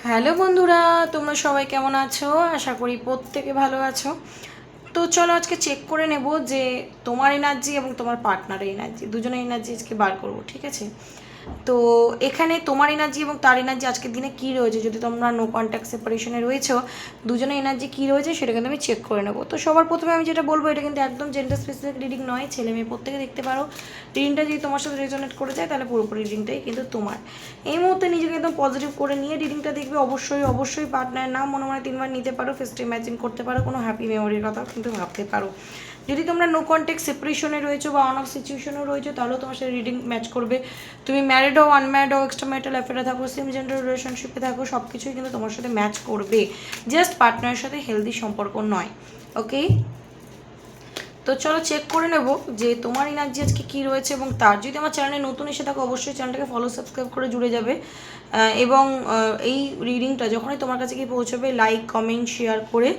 Hello বন্ধুরা, তোমরা সবাই কেমন আছো? আশা করি প্রত্যেকে ভালো আছো। তো চলো আজকে চেক করে নেব যে তোমার এনার্জি এবং তোমার পার্টনারের এনার্জি, দুজনের এনার্জি আজকে বার করবো, ঠিক আছে? তো এখানে তোমার এনার্জি এবং তার এনার্জি আজকের দিনে কী রয়েছে, যদি তোমরা নো কন্ট্যাক্ট সেপারেশনে রয়েছো, দুজনের এনার্জি কী রয়েছে সেটা কিন্তু আমি চেক করে নেবো। তো সবার প্রথমে আমি যেটা বলবো, এটা কিন্তু একদম জেন্ডার স্পেসিফিক রিডিং নয়, ছেলে মেয়ে প্রত্যেকে দেখতে পারো। রিডিংটা যদি তোমার সাথে রেজোনেট করে যায় তাহলে পুরোপুরি রিডিংটাই কিন্তু তোমার। এই মুহূর্তে নিজেকে একদম পজিটিভ করে নিয়ে রিডিংটা দেখবে। অবশ্যই অবশ্যই পার্টনারের নাম মনে মনে 3বার নিতে পারো, ফেসটা ইম্যাজিন করতে পারো, কোনো হ্যাপি মেমোরির কথাও কিন্তু ভাবতে পারো। যদি তোমরা নো কন্ট্যাক্ট সেপারেশনে রয়েছো বা অন অফ সিচুয়েশনেও রয়েছো, তাহলেও তোমার সাথে রিডিং ম্যাচ করবে। তুমি ম্যারিড হও, আনম্যারিড হও, এক্সট্রা ম্যারিটাল অ্যাফেয়ারে থাকো, সেম জেন্ডার রিলেশনশিপে থাকো, সব কিছুই কিন্তু তোমার সাথে ম্যাচ করবে। জাস্ট পার্টনারের সাথে হেলদি সম্পর্ক নয়। ওকে, তো চলো চেক করে নেব যে তোমার এনার্জি আজকে কী রয়েছে এবং তার। যদি আমার চ্যানেলে নতুন এসে থাকো, অবশ্যই চ্যানেলটাকে ফলো সাবস্ক্রাইব করে জুড়ে যাবে। এবং এই রিডিংটা যখনই তোমার কাছে গিয়ে পৌঁছবে, লাইক কমেন্ট শেয়ার করে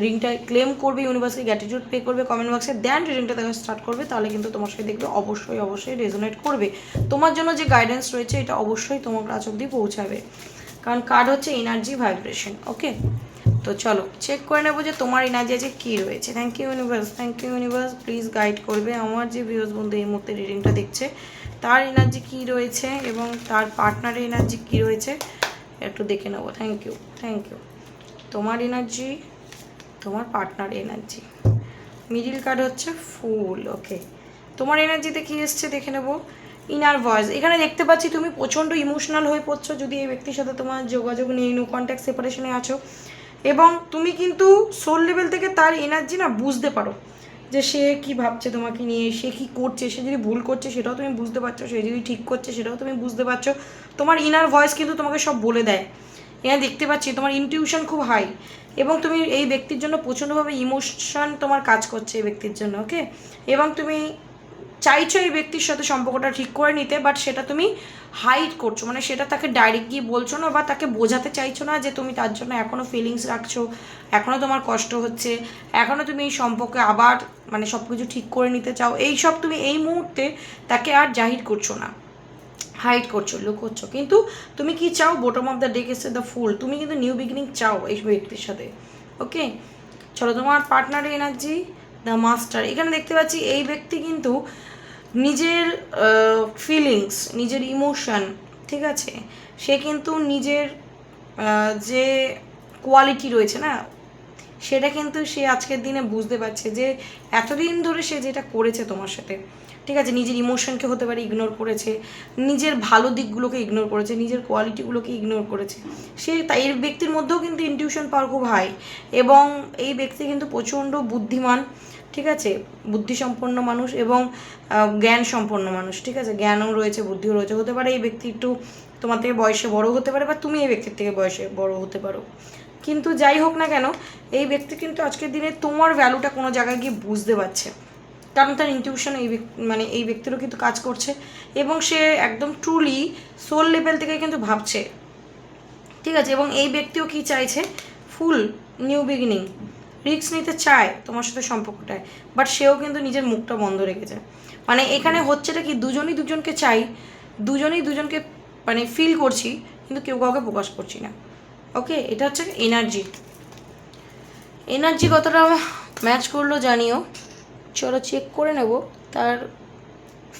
রিডিংটা ক্লেম করবে, ইউনিভার্সকে গ্র্যাটিটিউড পে করবে কমেন্ট বক্সে, দেন রিডিংটা দেখা স্টার্ট করবে। তাহলে কিন্তু তোমার সাথে দেখবে অবশ্যই অবশ্যই রেজোনেট করবে। তোমার জন্য যে গাইডেন্স রয়েছে এটা অবশ্যই তোমার কাছ অবধি পৌঁছাবে, কারণ কার্ড হচ্ছে এনার্জি ভাইব্রেশন। ওকে, তো চলো চেক করে নেবো যে তোমার এনার্জি আছে কী রয়েছে। Thank you universe, thank you universe, please guide করবে আমার যে ভিউয়ার্স বন্ধু এই মুহূর্তে রিডিংটা দেখছে, তার এনার্জি কী রয়েছে এবং তার পার্টনারের এনার্জি কী রয়েছে একটু দেখে নেবো। Thank you, thank you. তোমার এনার্জি, তোমার পার্টনারের এনার্জি, মিডিল কার্ড হচ্ছে ফুল। ওকে, তোমার এনার্জিতে কী এসছে দেখে নেবো। ইনার ভয়েস, এখানে দেখতে পাচ্ছি তুমি প্রচণ্ড ইমোশনাল হয়ে পড়ছো যদি এই ব্যক্তির সাথে তোমার যোগাযোগ নেই, নো কন্ট্যাক্ট সেপারেশনে আছো, এবং তুমি কিন্তু সোল লেভেল থেকে তার এনার্জি না বুঝতে পারো যে সে কি ভাবছে তোমাকে নিয়ে, সে কি করছে। সে যদি ভুল করছে সেটাও তুমি বুঝতে পারছো, সে যদি ঠিক করছে সেটাও তুমি বুঝতে পারছো। তোমার ইনার ভয়েস কিন্তু তোমাকে সব বলে দেয়। এখানে দেখতে পাচ্ছি তোমার ইনটিউশন খুব হাই, এবং তুমি এই ব্যক্তির জন্য প্রচণ্ডভাবে ইমোশন তোমার কাজ করছে এই ব্যক্তির জন্য। ওকে, এবং তুমি চাইছো এই ব্যক্তির সাথে সম্পর্কটা ঠিক করে নিতে, বাট সেটা তুমি হাইড করছো, মানে সেটা তাকে ডাইরেক্ট গিয়ে বলছো না বা তাকে বোঝাতে চাইছো না যে তুমি তার জন্য এখনও ফিলিংস রাখছো, এখনও তোমার কষ্ট হচ্ছে, এখনও তুমি এই সম্পর্কে আবার মানে সব কিছু ঠিক করে নিতে চাও। এই সব তুমি এই মুহূর্তে তাকে আর জাহির করছো না, হাইড করছো, লুকোচ্ছো। কিন্তু তুমি কি চাও, বটম অফ দ্য ডেক এসে দ্য ফুল, তুমি কিন্তু নিউ বিগিনিং চাও এই ব্যক্তির সাথে। ওকে, চলো তোমার পার্টনারের এনার্জি দ্য মাস্টার। এখানে দেখতে পাচ্ছি এই ব্যক্তি কিন্তু নিজের ফিলিংস, নিজের ইমোশন, ঠিক আছে, সে কিন্তু নিজের যে কোয়ালিটি রয়েছে না, সেটা কিন্তু সে আজকের দিনে বুঝতে পারছে যে এতদিন ধরে সে যেটা করেছে তোমার সাথে, ঠিক আছে, নিজের ইমোশনকে হতে পারে ইগনোর করেছে, নিজের ভালো দিকগুলোকে ইগনোর করেছে, নিজের কোয়ালিটিগুলোকে ইগনোর করেছে। সে তাই এই ব্যক্তির মধ্যেও কিন্তু ইনটিউশন পাওয়ার খুব হাই, এবং এই ব্যক্তি কিন্তু প্রচণ্ড বুদ্ধিমান, ঠিক আছে, বুদ্ধিসম্পন্ন মানুষ এবং জ্ঞান সম্পন্ন মানুষ, ঠিক আছে, জ্ঞানও রয়েছে, বুদ্ধিও রয়েছে। হতে পারে এই ব্যক্তি একটু তোমার থেকে বয়সে বড় হতে পারে, বা তুমি এই ব্যক্তির থেকে বয়সে বড় হতে পারো। কিন্তু যাই হোক না কেন, এই ব্যক্তি কিন্তু আজকের দিনে তোমার ভ্যালুটা কোনো জায়গায় গিয়ে বুঝতে পারছে, কারণ তার ইনটিউশন এই মানে এই ব্যক্তিরও কিন্তু কাজ করছে, এবং সে একদম ট্রুলি সোল লেভেল থেকে কিন্তু ভাবছে, ঠিক আছে। এবং এই ব্যক্তিও কি চাইছে, ফুল নিউ বিগিনিং, রিস্ক নিতে চায় তোমার সাথে সম্পর্কটায়, বাট সেও কিন্তু নিজের মুখটা বন্ধ রেখেছে। মানে এখানে হচ্ছেটা কি, দুজনই দুজনকে চাই, দুজনেই দুজনকে মানে ফিল করছি, কিন্তু কেউ কাউকে প্রকাশ করছি না। ওকে, এটা হচ্ছে এনার্জি। এনার্জি কতটা ম্যাচ করলো জানিও। চলো চেক করে নেব তার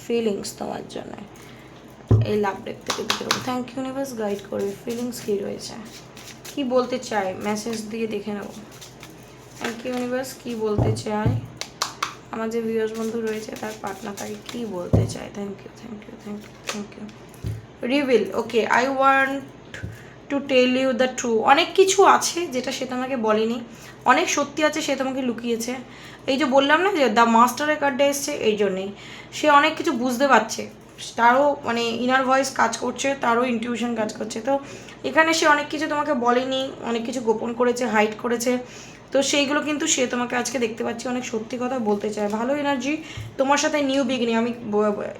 ফিলিংস তোমার জন্য এই লাভ ডেক থেকে দেখে নেবো। থ্যাংক ইউ ইউনিভার্স, গাইড করবে ফিলিংস কী রয়েছে, কী বলতে চায়, মেসেজ দিয়ে দেখে নেব। থ্যাংক ইউ ইউনিভার্স, কী বলতে চায় আমার যে ভিউয়ার্স বন্ধু রয়েছে তার পার্টনার তাকে কী বলতে চায়। Thank you, thank you, thank you, thank you. Reveal, okay, I want to tell you the true. অনেক কিছু আছে যেটা সে তোমাকে বলেনি, অনেক সত্যি আছে সে তোমাকে লুকিয়েছে। এই যে বললাম না যে দ্য মাস্টারের কার্ডটা এসছে, এই জন্যেই সে অনেক কিছু বুঝতে পারছে, তারও মানে ইনার ভয়েস কাজ করছে, তারও ইনটিউশন কাজ করছে। তো এখানে সে অনেক কিছু তোমাকে বলেনি, অনেক কিছু গোপন করেছে, হাইড করেছে, তো সেইগুলো কিন্তু সে তোমাকে আজকে দেখতে পাচ্ছি অনেক সত্যি কথা বলতে চায়। ভালো এনার্জি তোমার সাথে, নিউ বিগিনিং। আমি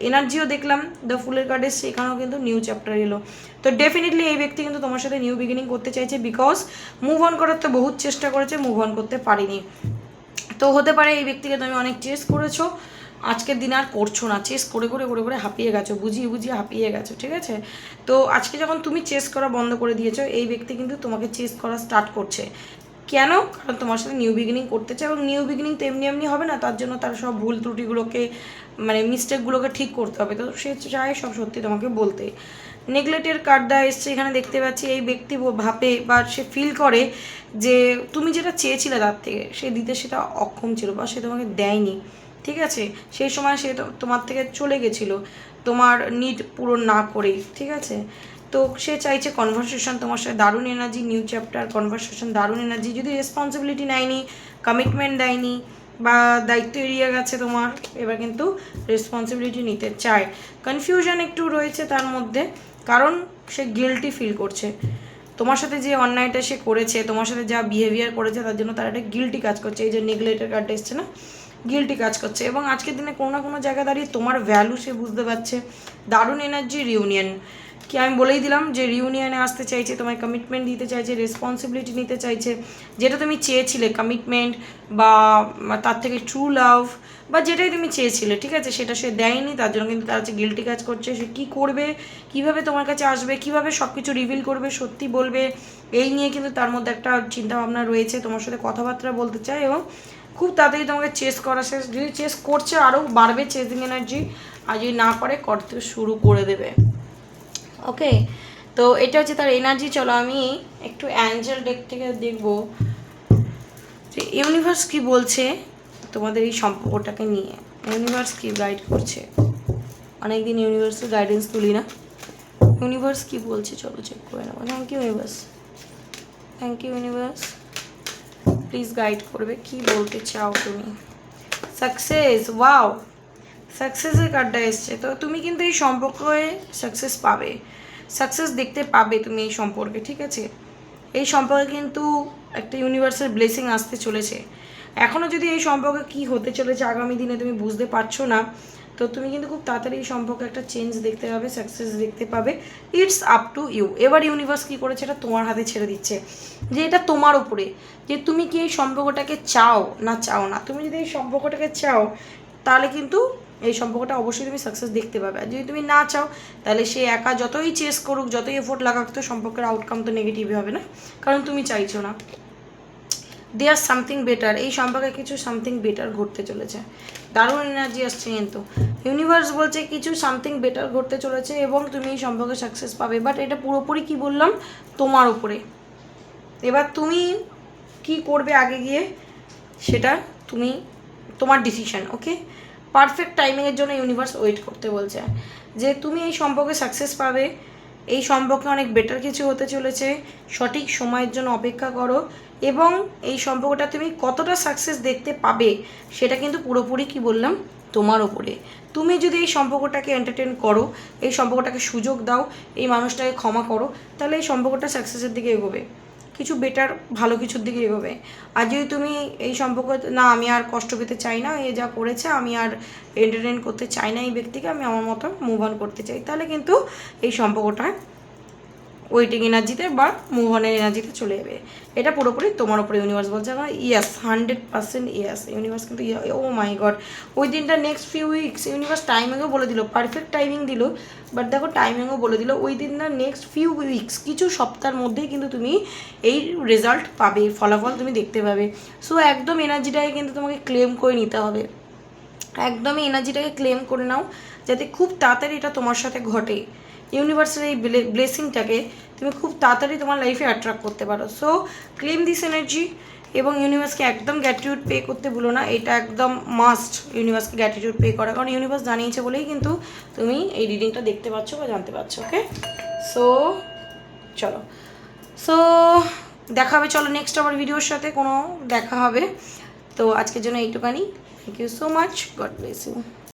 এনার্জিও দেখলাম, দ্য ফুলের কার্ডে সেখানেও কিন্তু নিউ চ্যাপ্টার এলো। তো ডেফিনেটলি এই ব্যক্তি কিন্তু তোমার সাথে নিউ বিগিনিং করতে চাইছে, বিকজ মুভ অন করার তো বহুত চেষ্টা করেছে, মুভ অন করতে পারিনি। তো হতে পারে এই ব্যক্তিকে তুমি অনেক চেস করেছো, আজকের দিন আর করছো না, চেস করে করে করে করে হাঁপিয়ে গেছো, বুঝিয়ে বুঝিয়ে হাঁপিয়ে গেছো, ঠিক আছে? তো আজকে যখন তুমি চেস করা বন্ধ করে দিয়েছো, এই ব্যক্তি কিন্তু তোমাকে চেস করা স্টার্ট করছে। কেন? কারণ তোমার সাথে নিউ বিগিনিং করতে চায়, এবং নিউ বিগিনিং তো এমনি এমনি হবে না, তার জন্য তার সব ভুল ত্রুটিগুলোকে মানে মিস্টেকগুলোকে ঠিক করতে হবে। তো সে চায় সব সত্যি তোমাকে বলতে। নেগলেক্টের কার্ডটা এসছে এখানে দেখতে পাচ্ছি। এই ব্যক্তি ভাবে বা সে ফিল করে যে তুমি যেটা চেয়েছিলে তার থেকে সে দিতে সেটা অক্ষম ছিল বা সে তোমাকে দেয়নি, ঠিক আছে? সেই সময় সে তোমার থেকে চলে গেছিলো তোমার নিড পূরণ না করেই, ঠিক আছে? তো সে চাইছে কনভারসেশন তোমার সাথে, দারুণ এনার্জি, নিউ চ্যাপ্টার, কনভারসেশন, দারুণ এনার্জি। যদি রেসপন্সিবিলিটি নেয়নি, কমিটমেন্ট দেয়নি বা দায়িত্ব এড়িয়ে গেছে তোমার, এবার কিন্তু রেসপন্সিবিলিটি নিতে চায়। কনফিউশন একটু রয়েছে তার মধ্যে, কারণ সে গিল্টি ফিল করছে তোমার সাথে যে অন্যায়টা সে করেছে, তোমার সাথে যা বিহেভিয়ার করেছে তার জন্য তার একটা গিল্টি কাজ করছে। এই যে নেগলেক্টের কার্ডটা এসছে না, গিল্টি কাজ করছে। এবং আজকের দিনে কোনো না কোনো জায়গায় দাঁড়িয়ে তোমার ভ্যালু সে বুঝতে পারছে। দারুণ এনার্জি, রিউনিয়ন কি আমি বলেই দিলাম যে রিউনিয়নে আসতে চাইছে, তোমায় কমিটমেন্ট দিতে চাইছে, রেসপন্সিবিলিটি নিতে চাইছে, যেটা তুমি চেয়েছিলে কমিটমেন্ট বা তার থেকে ট্রু লাভ বা যেটাই তুমি চেয়েছিলে, ঠিক আছে? সেটা সে দেয়নি, তার জন্য কিন্তু তার হচ্ছে গিল্টি কাজ করছে। সে কী করবে, কীভাবে তোমার কাছে আসবে, কীভাবে সব কিছু রিভিল করবে, সত্যি বলবে, এই নিয়ে কিন্তু তার মধ্যে একটা চিন্তাভাবনা রয়েছে। তোমার সাথে কথাবার্তা বলতে চায় এবং খুব তাড়াতাড়ি তোমাকে চেস করা শেষ। যদি চেস করছে আরও বাড়বে চেজিং এনার্জি, আর যদি না করে করতে শুরু করে দেবে। ওকে, তো এটা হচ্ছে তার এনার্জি। চলো আমি একটু অ্যাঞ্জেল ডেক থেকে দেখবো যে ইউনিভার্স কি বলছে তোমাদের এই সম্পর্কটাকে নিয়ে। ইউনিভার্স কি গাইড করছে, অনেকদিন ইউনিভার্সের গাইডেন্স তুলি না, ইউনিভার্স কি বলছে চলো চেক করে নেবো। Thank you universe, thank you universe, please guide করবে, কি বলতে চাও তুমি। সাকসেস, ওয়াও, সাকসেসের কার্ডটা এসছে। তো তুমি কিন্তু এই সম্পর্কে সাকসেস পাবে, সাকসেস দেখতে পাবে তুমি এই সম্পর্কে, ঠিক আছে? এই সম্পর্কে কিন্তু একটা ইউনিভার্সাল ব্লেসিং আসতে চলেছে। এখনও যদি এই সম্পর্কে কী হতে চলেছে আগামী দিনে তুমি বুঝতে পারছো না, তো তুমি কিন্তু খুব তাড়াতাড়ি এই সম্পর্কে একটা চেঞ্জ দেখতে পাবে, সাকসেস দেখতে পাবে। It's up to you. এবার ইউনিভার্স কী করেছে এটা তোমার হাতে ছেড়ে দিচ্ছে, যে এটা তোমার উপরে, যে তুমি কি এই সম্পর্কটাকে চাও না চাও না। তুমি যদি এই সম্পর্কটাকে চাও তাহলে কিন্তু এই সম্পর্কটা অবশ্যই তুমি সাকসেস দেখতে পাবে। আর যদি তুমি না চাও তাহলে সে একা যতই চেস করুক, যতই এফোর্ট লাগাক, তো সম্পর্কের আউটকাম তো নেগেটিভই হবে না, কারণ তুমি চাইছো না। দেয়ার সামথিং বেটার, এই সম্পর্কে কিছু সামথিং বেটার ঘটতে চলেছে। দারুণ এনার্জি আসছে কিন্তু। ইউনিভার্স বলছে কিছু সামথিং বেটার ঘটতে চলেছে এবং তুমি এই সম্পর্কে সাকসেস পাবে। বাট এটা পুরোপুরি কি বললাম, তোমার উপরে। এবার তুমি কি করবে আগে গিয়ে সেটা তুমি, তোমার ডিসিশন। ওকে, পারফেক্ট টাইমিংয়ের জন্য ইউনিভার্স ওয়েট করতে বলছে, যে তুমি এই সম্পর্কে সাকসেস পাবে, এই সম্পর্কে অনেক বেটার কিছু হতে চলেছে, সঠিক সময়ের জন্য অপেক্ষা করো। এবং এই সম্পর্কটা তুমি কতটা সাকসেস দেখতে পাবে সেটা কিন্তু পুরোপুরি কি বললাম, তোমার ওপরে। তুমি যদি এই সম্পর্কটাকে এন্টারটেন করো, এই সম্পর্কটাকে সুযোগ দাও, এই মানুষটাকে ক্ষমা করো, তাহলে এই সম্পর্কটা সাকসেসের দিকে এগোবে, কিছু বেটার ভালো কিছুর দিকে এগোবে। আর যদি তুমি এই সম্পর্ক না, আমি আর কষ্ট পেতে চাই না, এ যা করেছে আমি আর এন্টারটেন করতে চাই না এই ব্যক্তিকে, আমি আমার মতো মুভ অন করতে চাই, তাহলে কিন্তু এই সম্পর্কটা ওয়েটিং এনার্জিতে বা মুভ অনের এনার্জিতে চলে যাবে। এটা পুরোপুরি তোমার উপরে ইউনিভার্স বলছে। আমার ইয়েস, 100% ইয়েস। ইউনিভার্স কিন্তু ও মাই গড, ওই দিনটা নেক্সট ফিউ উইকস ইউনিভার্স টাইমিংও বলে দিল, পারফেক্ট টাইমিং দিল, বাট দেখো টাইমিংও বলে দিল ওই দিন না নেক্সট ফিউ উইকস, কিছু সপ্তাহের মধ্যেই কিন্তু তুমি এই রেজাল্ট পাবে, ফলাফল তুমি দেখতে পাবে। সো একদম এনার্জিটাকে কিন্তু তোমাকে ক্লেম করে নিতে হবে, একদমই এনার্জিটাকে ক্লেম করে নাও, যাতে খুব তাড়াতাড়ি এটা তোমার সাথে ঘটে। ইউনিভার্সের এই ব্লেসিংটাকে তুমি খুব তাড়াতাড়ি তোমার লাইফে অ্যাট্রাক্ট করতে পারো। সো ক্লেম দিস এনার্জি এবং ইউনিভার্সকে একদম গ্র্যাটিটিউড পে করতে ভুলো না, এটা একদম মাস্ট ইউনিভার্সকে গ্র্যাটিটিউড পে করা, কারণ ইউনিভার্স জানিয়েছে বলেই কিন্তু তুমি এই রিডিংটা দেখতে পাচ্ছ বা জানতে পারছো। ওকে, সো চলো, সো দেখা হবে, চলো নেক্সট আমার ভিডিওর সাথে কোনো দেখা হবে। তো আজকের জন্য এইটুখানি। Thank you so much, God bless you.